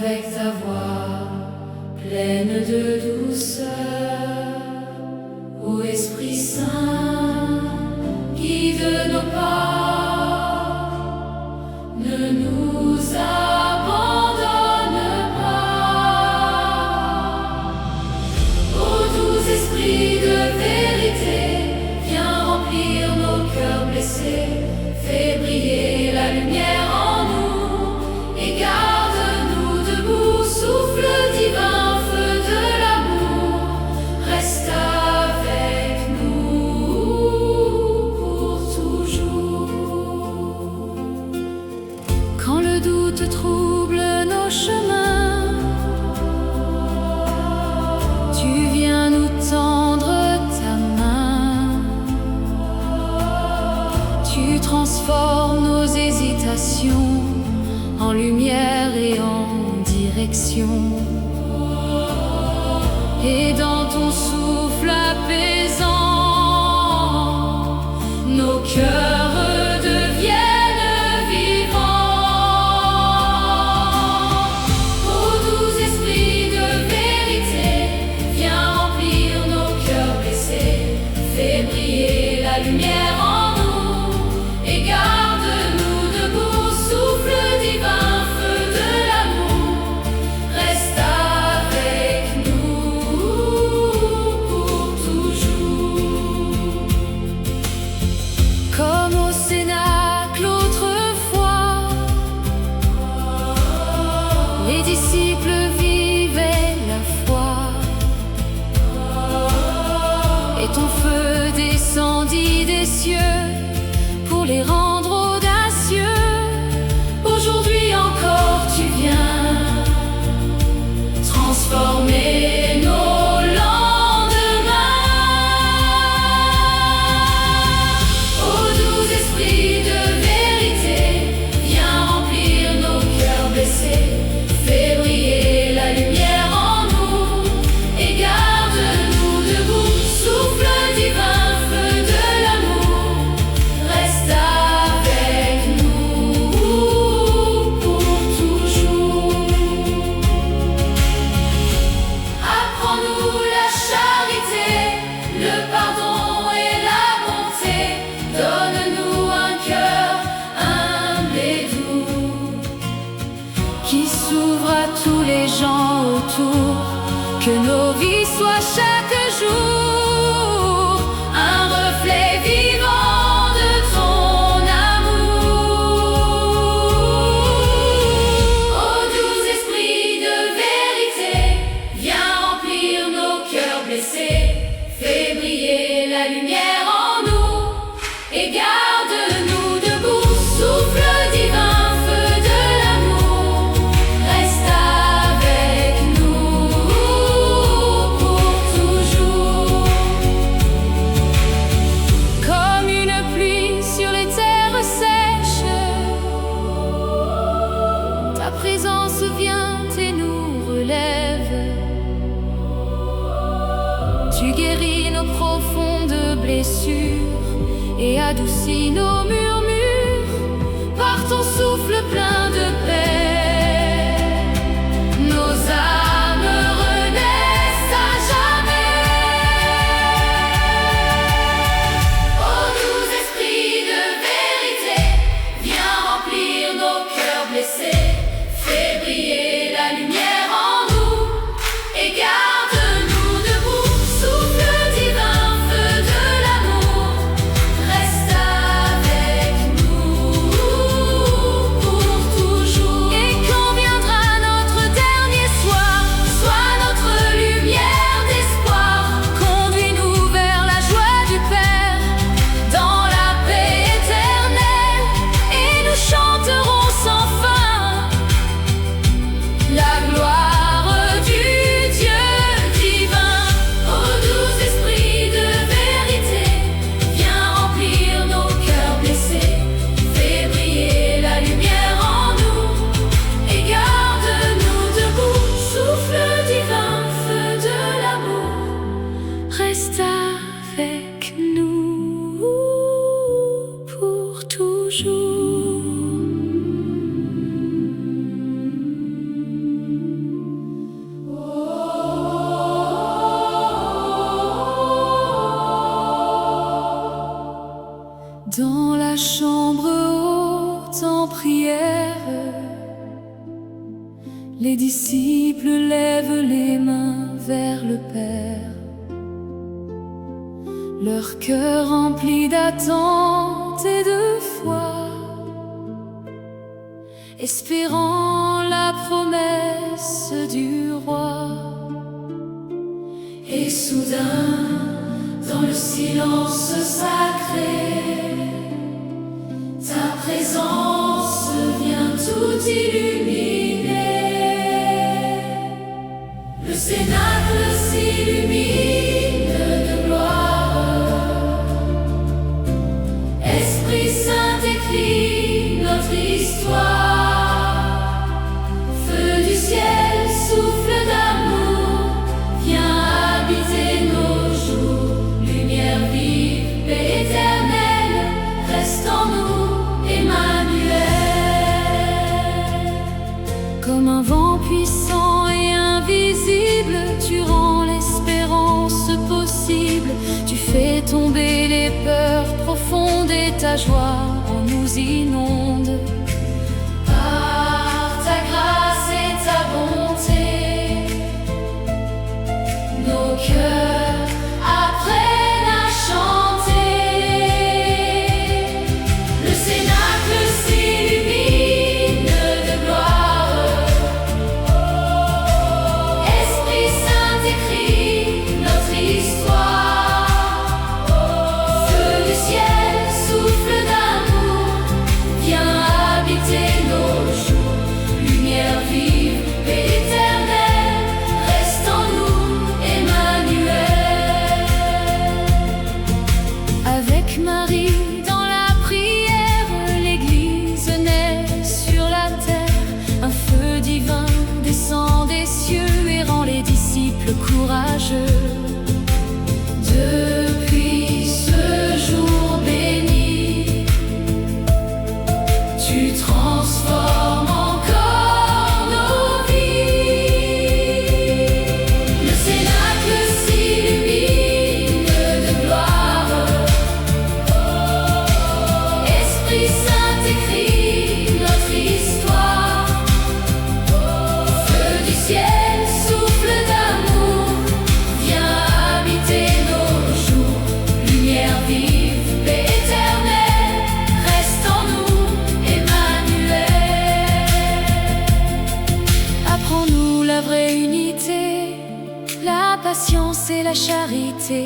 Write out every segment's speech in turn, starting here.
avec ta voix pleine de douceur. Ô Esprit Saint, guide nos pas, ne nous abandonne pas. Ô doux Esprit de vérité, viens remplir nos cœurs blessés, fais briller la lumière en nous et garde-nous debout. Souffle divin, feu de l'amour, reste avec nous pour toujours. Quand le doute trouble nos chemins, tu viens nous tendre ta main. Tu transformes nos hésitations en lumière et en direction. Et dans ton souffle apaisant, nos cœurs deviennent vivants. Ô doux Esprit de vérité, viens remplir nos cœurs blessés, fais briller la lumière en nous et garde-nous debout. Souffle divin, feu de l'amour, reste avec nous pour toujours. Comme au Cénacle autrefois, les disciples vivaient la foi, et ton feu descendit des cieux pour les rendre audacieux. Aujourd'hui encore tu viens transformer nos lendemains. Ô doux Esprit de vérité, viens remplir nos cœurs blessés, fais briller la lumière en nous et garde-nous debout. Souffle divin, feu de l'amour, reste avec nous pour toujours. Apprends-nous la charité, le pardon et la bonté. Donne-nous un cœur humble et doux, qui s'ouvre à tous les gens autour. Que nos vies soient chaque jour un reflet vivant de ton amour. Ô doux Esprit de vérité, viens remplir nos cœurs blessés, fais briller la lumière en nous et garde-nous debout. Souffle divin, feu de l'amour, reste avec nous pour toujours. Comme une pluie sur les terres sèches, ta présence vient et nous relève. Tu guéris nos profondes blessures et adoucis nos murmures par ton souffle plein de paix. Nos âmes renaissent à jamais. Ô doux Esprit de vérité, viens remplir nos cœurs blessés, fais briller la lumière en nous et garde-nous debout. Souffle divin, feu de l'amour, reste avec nous pour toujours. disciples lèvent les mains vers le Père, leur cœur rempli d'attente et de foi, espérant la promesse du roi. Et soudain, dans le silence sacré, ta présence vient tout illuminer. Le cénacle s'illumine de gloire. Esprit Saint écrit notre histoire. Feu du ciel, souffle d'amour, viens habiter nos jours. Lumière vive, paix éternelle, reste en nous, Emmanuel. Comme un vent puissant et invisible, tu rends l'espérance possible. Tu fais tomber les peurs profondes et ta joie en nous inonde. Par ta grâce et ta bonté, nos cœurs apprennent à chanter. Le cénacle s'illumine de gloire. Esprit Saint écrit notre histoire. Feu du ciel, souffle d'amour, viens habiter nos jours. Lumière vive, paix éternelle, reste en nous, Emmanuel. Avec Marie dans la prière, l'Église naît sur la terre. Un feu divin descend des cieux et rend les disciples courageux. Depuis ce jour béni, tu transformes encore nos vies. Le cénacle s'illumine de gloire. Esprit Saint écrit notre histoire. Feu du ciel, souffle d'amour, viens habiter nos jours. Lumière vive, paix éternelle, reste en nous, Emmanuel. Apprends-nous la vraie unité, la patience et la charité.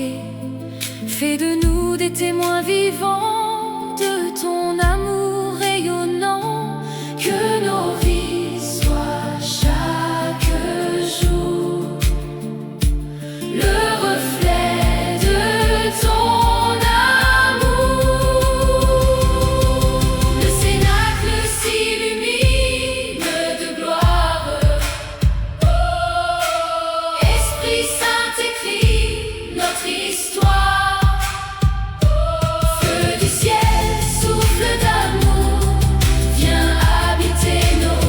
Fais de nous des témoins vivants de ton amour rayonnant. Que nos vies soient chaque jour le reflet de ton amour. Le cénacle s'illumine de gloire. Esprit Saint écrit notre histoire. Feu du ciel, souffle d'amour, viens habiter nos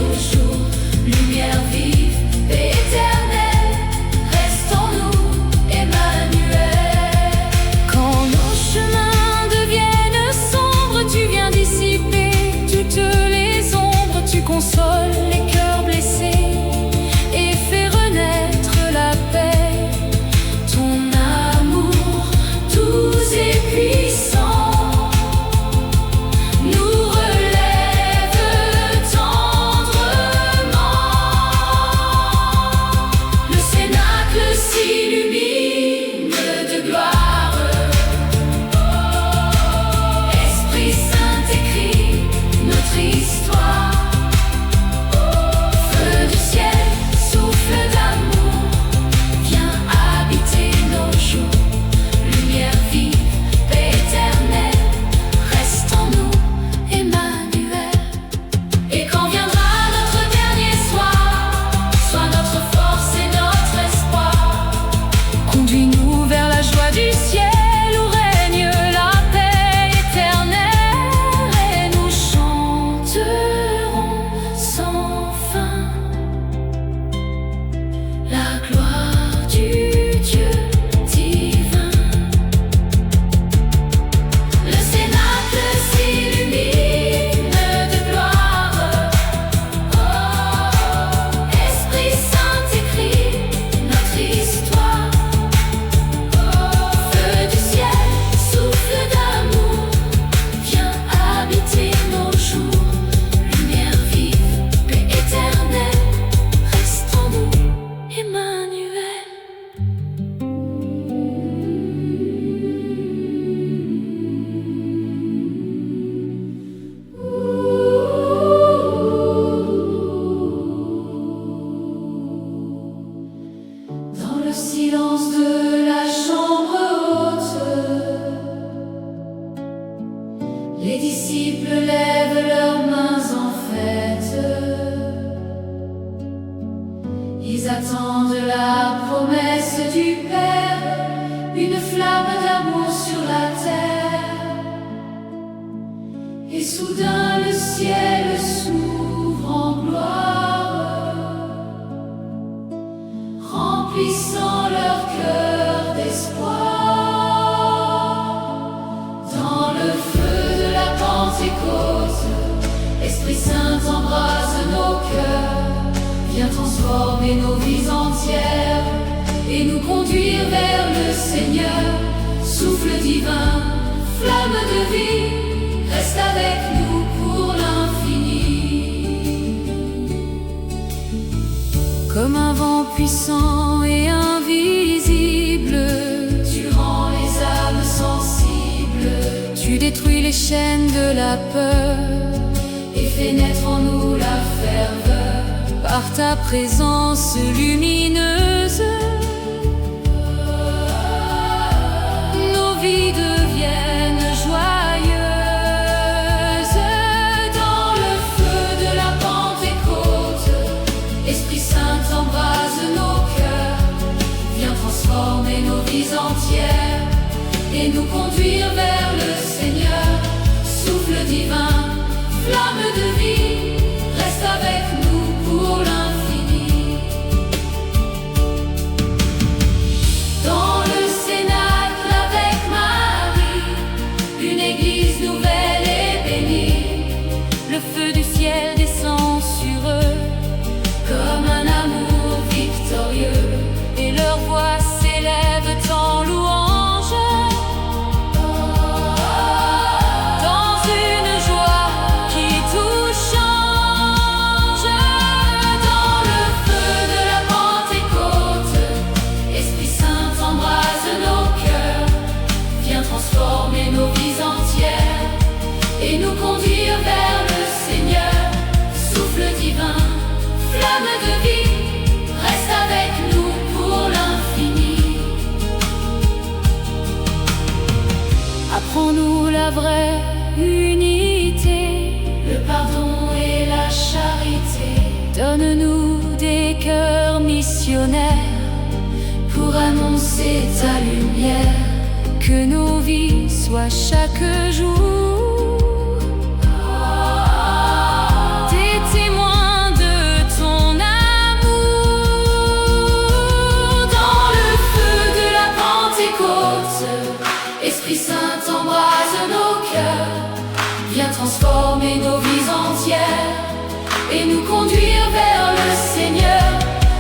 silence de la chambre haute, les disciples lèvent leurs mains en fête. Ils attendent la promesse du Père, une flamme d'amour sur la terre. Et soudain le ciel s'ouvre en gloire, remplissant leur cœur d'espoir. Dans le feu de la Pentecôte, Esprit Saint embrase nos cœurs, viens transformer nos vies entières et nous conduire vers le Seigneur. Souffle divin, flamme de vie, reste avec nous pour l'infini. Comme un vent puissant et invisible, Tu rends les âmes sensibles tu détruis les chaînes de la peur. et fais naître en nous la ferveur. Par ta présence lumineuse, nos vies deviennent joyeuses. Dans le feu de la Pentecôte, Esprit Saint embrase nos cœurs, viens transformer nos vies entières et nous conduire vers le Seigneur. Souffle divin, flamme de vie, reste avec nous pour l'infini. Dans le cénacle avec Marie, une église nouvelle et bénie, le feu du ciel descend sur eux, comme un amour victorieux. et leurs voix s'élèvent en louange, dans une joie qui tout change. Dans le feu de la Pentecôte, Esprit Saint embrase nos cœurs, viens transformer nos vies entières et nous conduire vers le Seigneur. Souffle divin, flamme de vie, reste avec nous pour l'infini. Apprends-nous la vraie unité, Le pardon et la charité, donne-nous des cœurs missionnaires, pour annoncer ta lumière. que nos vies soient chaque jour des témoins de ton amour. Dans le feu de la Pentecôte, Esprit Saint embrase nos cœurs, viens transformer nos vies entières et nous conduire vers le Seigneur.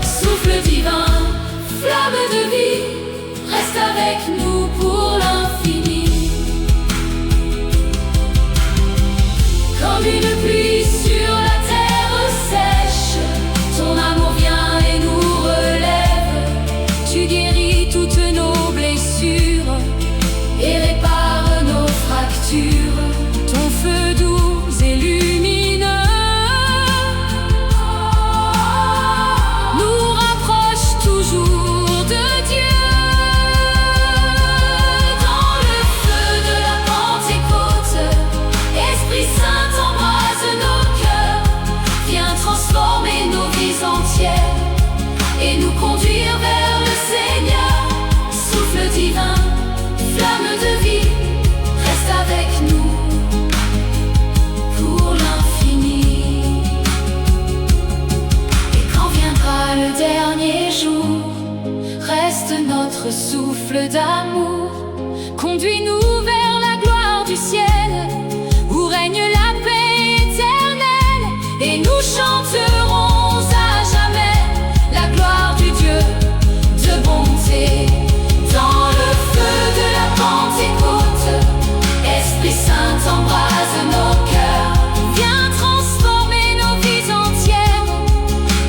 Souffle divin, flamme de vie, reste avec nous pour l'infini. Comme une pluie sur la terre sèche, ton amour vient et nous relève. Tu guéris toutes nos blessures, Et répare nos fractures. ton feu doux et lumineux nous rapproche toujours de Dieu. Dans le feu de la Pentecôte, Esprit Saint embrase nos cœurs, viens transformer nos vies entières et nous conduire vers le Seigneur. Souffle divin, flamme de vie, reste avec nous pour l'infini. Et quand viendra le dernier jour, Reste notre souffle d'amour, conduis-nous vers la gloire du ciel, où règne la paix éternelle, et nous chanterons à jamais la gloire du Dieu de bonté. dans le feu de la Pentecôte, Esprit Saint embrase nos cœurs, Viens transformer nos vies entières,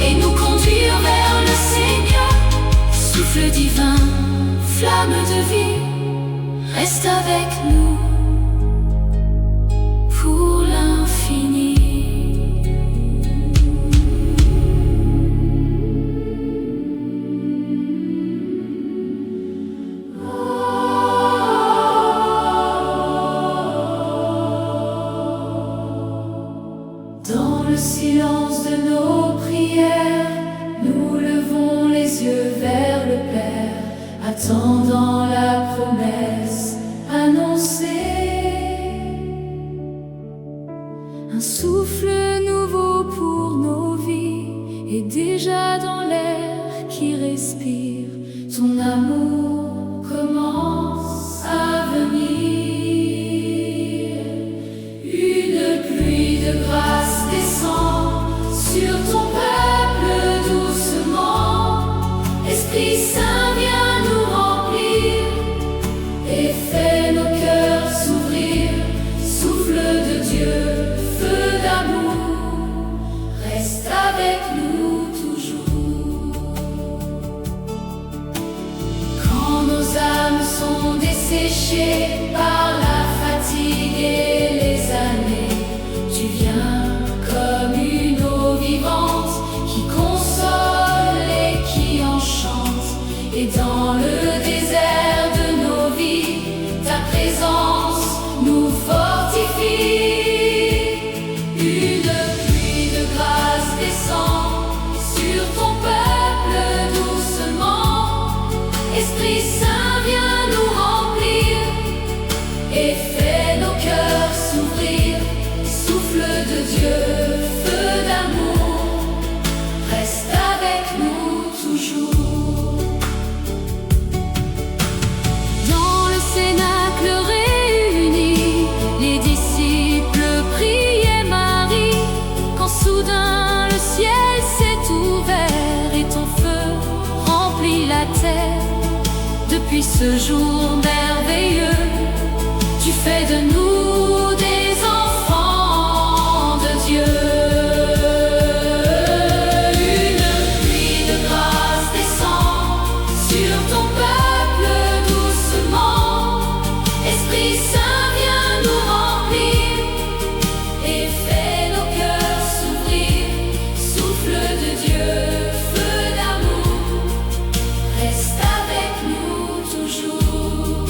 et nous conduire vers le Seigneur. Souffle divin, flamme de vie, reste avec nous pour l'infini. yeux vers le Père, attendant la promesse annoncée. Un souffle nouveau pour nos vies est déjà dans l'air qui respire. Ton amour commence à venir. Une pluie de grâce descend sur ton peuple doucement. Esprit Saint, viens nous remplir et fais nos cœurs s'ouvrir. Souffle de Dieu, feu d'amour, reste avec nous toujours. Quand nos âmes sont desséchées par la fatigue et les années, tu viens comme une eau vivante qui console et qui enchante. Et dans le désert de nos vies, ta présence nous fortifie. Une pluie de grâce descend sur ton peuple doucement. Esprit Saint, viens nous remplir et fais nos cœurs s'ouvrir. Souffle de Dieu, feu d'amour, reste avec nous toujours. Dans le cénacle réuni, les disciples priaient Marie, quand soudain le ciel s'est ouvert et ton feu remplit la terre. Depuis ce jour merveilleux, tu fais de nous des enfants de Dieu. Une pluie de grâce descend sur ton peuple doucement. Esprit Saint, viens nous remplir et fais nos cœurs s'ouvrir. Souffle de Dieu, feu d'amour, reste avec nous toujours.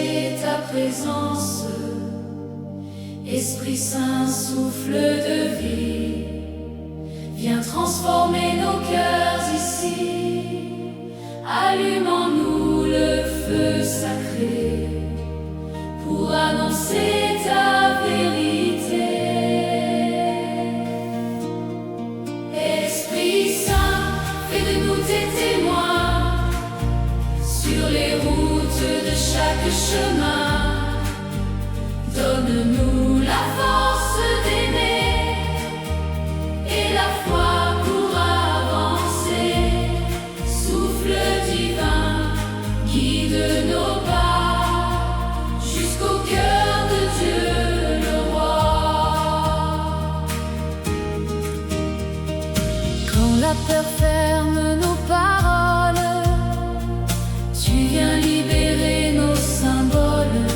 chercher ta présence. Esprit Saint, souffle de vie, viens transformer nos cœurs ici. Allume en nous le feu sacré pour annoncer ta vérité. Esprit Saint, fais de nous tes témoins sur les routes de chaque chemin. Donne-nous la force d'aimer et la foi pour avancer. Souffle divin, guide nos pas jusqu'au cœur de Dieu le roi. Quand la peur ferme nos paroles, tu viens libérer nos symboles.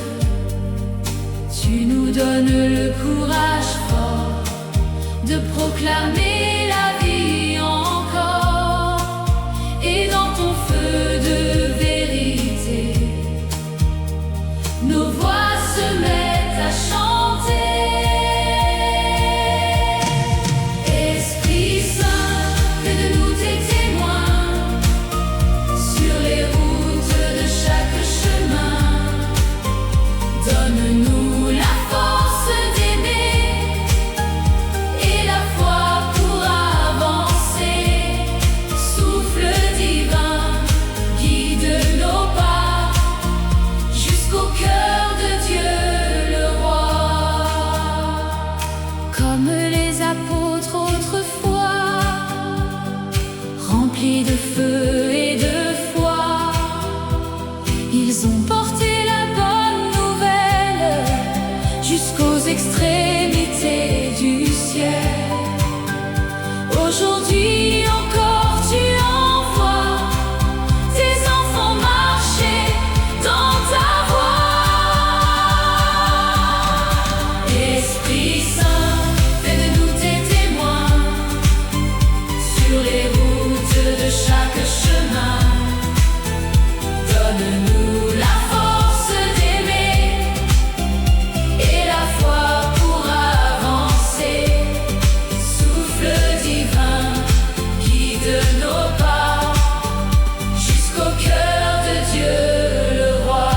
Tu nous donnes le courage fort de proclamer la vie encore. Et dans ton feu de vérité, nos voix se mettent à chanter. Esprit Saint, fais de nous tes témoins sur les routes de chaque chemin. Donne-nous la force d'aimer et la foi pour avancer. Souffle divin, guide nos pas jusqu'au cœur de Dieu le roi. Comme les apôtres autrefois, remplis de feu et de foi, ils ont porté la bonne nouvelle jusqu'aux extrémités du ciel. Aujourd'hui encore tu envoies tes enfants marcher dans ta voie. Esprit Saint, fais de nous tes témoins sur les routes de chaque chemin. Donne-nous la force d'aimer et la foi pour avancer. Souffle divin, guide nos pas jusqu'au cœur de Dieu le roi.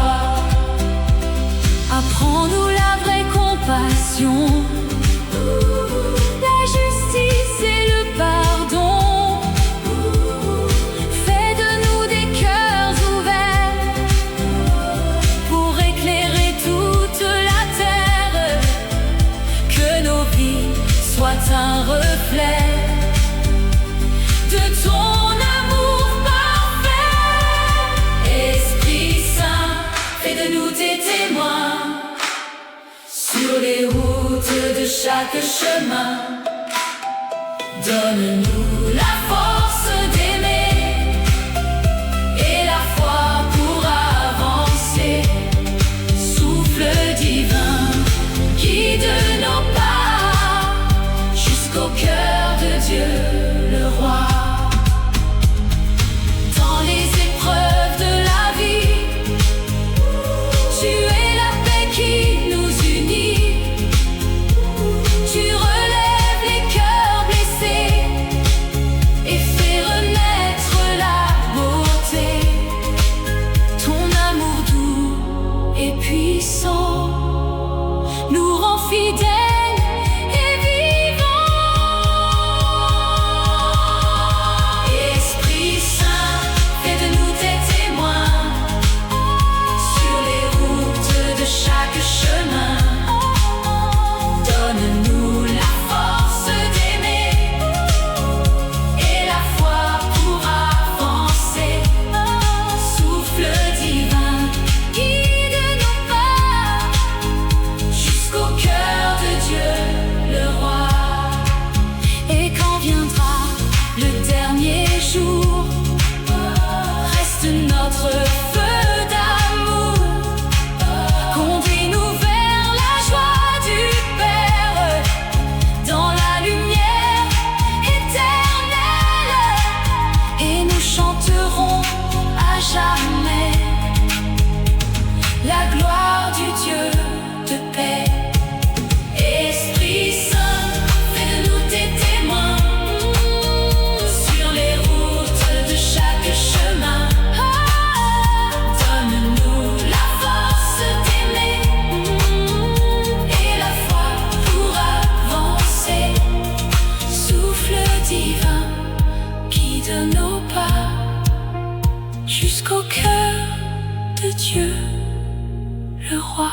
Apprends-nous la vraie compassion, la justice et le pardon. Fais de nous des cœurs ouverts pour éclairer toute la terre. Que nos vies soient un reflet de ton amour parfait. Esprit Saint, fais de nous tes témoins sur les routes de chaque chemin. Donne-nous la force d'aimer et la foi pour avancer. Souffle divin, guide nos pas jusqu'au cœur de Dieu le roi. Dans les épreuves de la vie, tu es la paix qui nous unit. Tu relèves les cœurs blessés et fais renaître la beauté. Ton amour doux et puissant nous rend fidèles et vivants. Esprit Saint, fais de nous tes témoins sur les routes de chaque chemin. Donne-nous la force d'aimer et la foi pour avancer. Souffle divin, guide nos pas jusqu'au cœur de gloire du Dieu de paix. Esprit Saint, fais de nous tes témoins sur les routes de chaque chemin. Donne-nous la force d'aimer et la foi pour avancer. Souffle divin, guide nos pas jusqu'au cœur de Dieu, le roi.